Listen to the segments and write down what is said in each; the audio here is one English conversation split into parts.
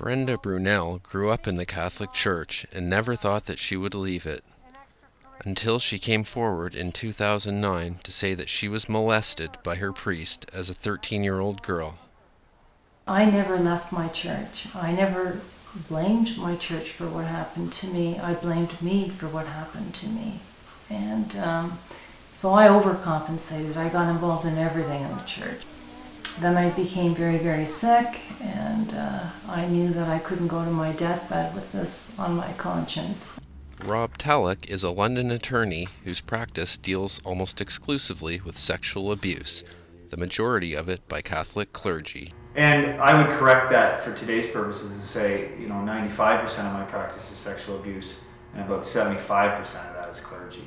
Brenda Brunel grew up in the Catholic Church and never thought that she would leave it, until she came forward in 2009 to say that she was molested by her priest as a 13-year-old girl. I never left my church. I never blamed my church for what happened to me. I blamed me for what happened to me. And so I overcompensated. I got involved in everything in the church. Then I became very, very sick, and I knew that I couldn't go to my deathbed with this on my conscience. Rob Talek is a London attorney whose practice deals almost exclusively with sexual abuse, the majority of it by Catholic clergy. And I would correct that for today's purposes and say, 95% of my practice is sexual abuse, and about 75% of that is clergy.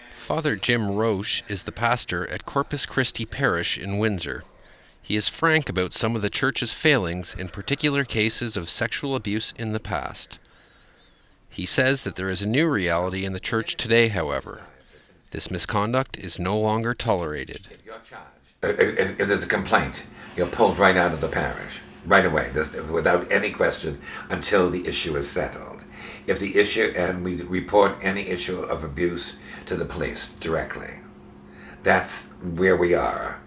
Father Jim Roche is the pastor at Corpus Christi Parish in Windsor. He is frank about some of the church's failings in particular cases of sexual abuse in the past. He says that there is a new reality in the church today, however. This misconduct is no longer tolerated. If there's a complaint, you're pulled right out of the parish, right away, without any question, until the issue is settled. If the issue, and we report any issue of abuse to the police directly. That's where we are.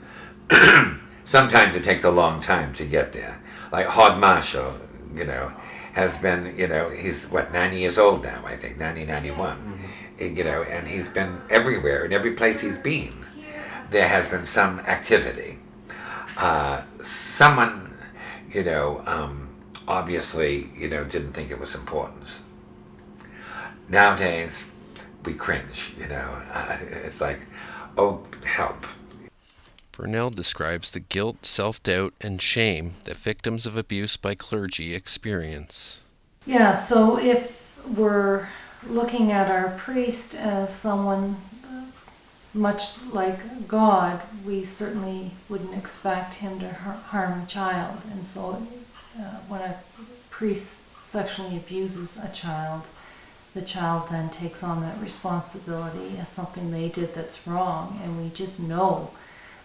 Sometimes it takes a long time to get there. Like Hod Marshall, has been, he's 90 years old now, I think, 91. And he's been everywhere, in every place he's been. There has been some activity. Someone, obviously, didn't think it was important. Nowadays, we cringe, it's like, oh, help. Brunel describes the guilt, self-doubt, and shame that victims of abuse by clergy experience. Yeah, so if we're looking at our priest as someone much like God, we certainly wouldn't expect him to harm a child. And so when a priest sexually abuses a child, the child then takes on that responsibility as something they did that's wrong, and we just know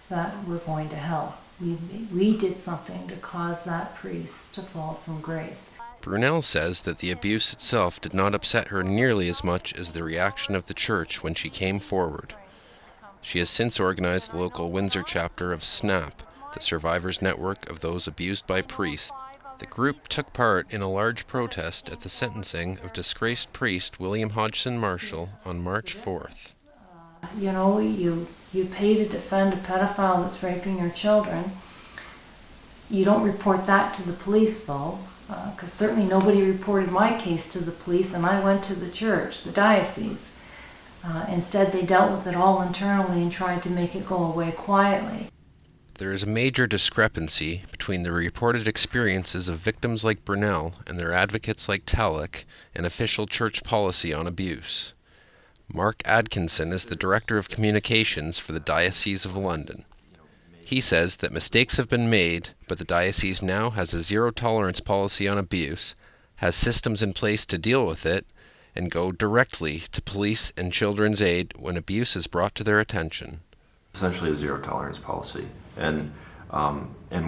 that we're going to hell. We did something to cause that priest to fall from grace. Brunel says that the abuse itself did not upset her nearly as much as the reaction of the church when she came forward. She has since organized the local Windsor chapter of SNAP, the Survivors Network of Those Abused by Priests. The group took part in a large protest at the sentencing of disgraced priest William Hodgson Marshall on March 4th. You pay to defend a pedophile that's raping your children. You don't report that to the police, though, because certainly nobody reported my case to the police, and I went to the church, the diocese. Instead, they dealt with it all internally and tried to make it go away quietly. There is a major discrepancy between the reported experiences of victims like Brunel and their advocates like Talek and official church policy on abuse. Mark Atkinson is the Director of Communications for the Diocese of London. He says that mistakes have been made, but the diocese now has a zero-tolerance policy on abuse, has systems in place to deal with it, and go directly to police and children's aid when abuse is brought to their attention. Essentially a zero-tolerance policy, and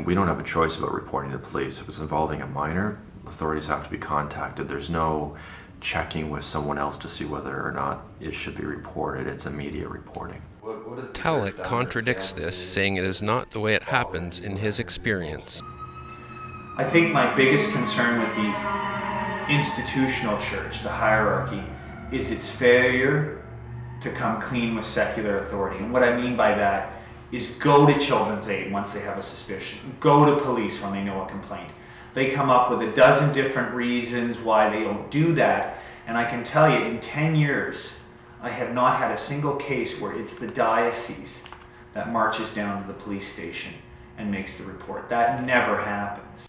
we don't have a choice about reporting to police. If it's involving a minor, authorities have to be contacted. There's no checking with someone else to see whether or not it should be reported. It's immediate reporting. Talek contradicts this, saying it is not the way it happens in his experience. I think my biggest concern with the institutional church, the hierarchy, is its failure to come clean with secular authority. And what I mean by that is go to children's aid once they have a suspicion. Go to police when they know a complaint. They come up with a dozen different reasons why they don't do that. And I can tell you, in 10 years, I have not had a single case where it's the diocese that marches down to the police station and makes the report. That never happens.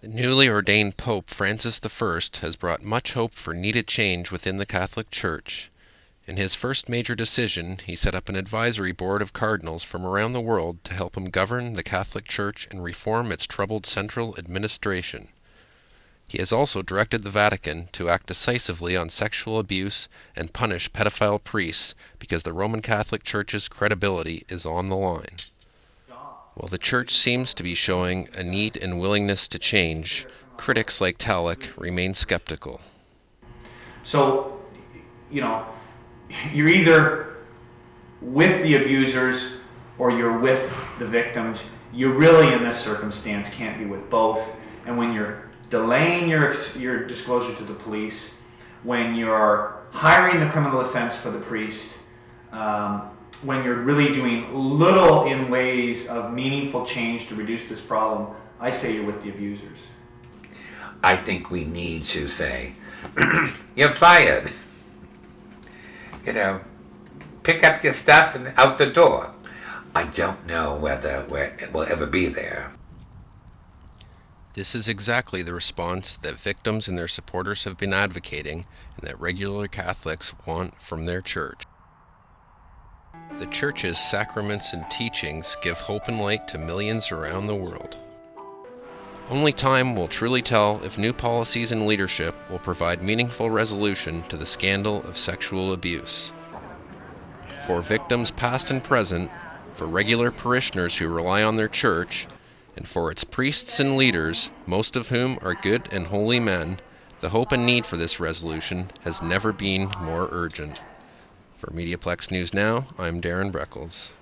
The newly ordained Pope Francis I has brought much hope for needed change within the Catholic Church. In his first major decision, he set up an advisory board of cardinals from around the world to help him govern the Catholic Church and reform its troubled central administration. He has also directed the Vatican to act decisively on sexual abuse and punish pedophile priests because the Roman Catholic Church's credibility is on the line. While the Church seems to be showing a need and willingness to change, critics like Talek remain skeptical. So, you're either with the abusers or you're with the victims. You really, in this circumstance, can't be with both. And when you're delaying your disclosure to the police, when you're hiring the criminal defense for the priest, when you're really doing little in ways of meaningful change to reduce this problem, I say you're with the abusers. I think we need to say, you're fired. Pick up your stuff and out the door. I don't know whether we'll ever be there. This is exactly the response that victims and their supporters have been advocating and that regular Catholics want from their church. The Church's sacraments and teachings give hope and light to millions around the world. Only time will truly tell if new policies and leadership will provide meaningful resolution to the scandal of sexual abuse. For victims past and present, for regular parishioners who rely on their church, and for its priests and leaders, most of whom are good and holy men, the hope and need for this resolution has never been more urgent. For MediaPlex News Now, I'm Darren Breckles.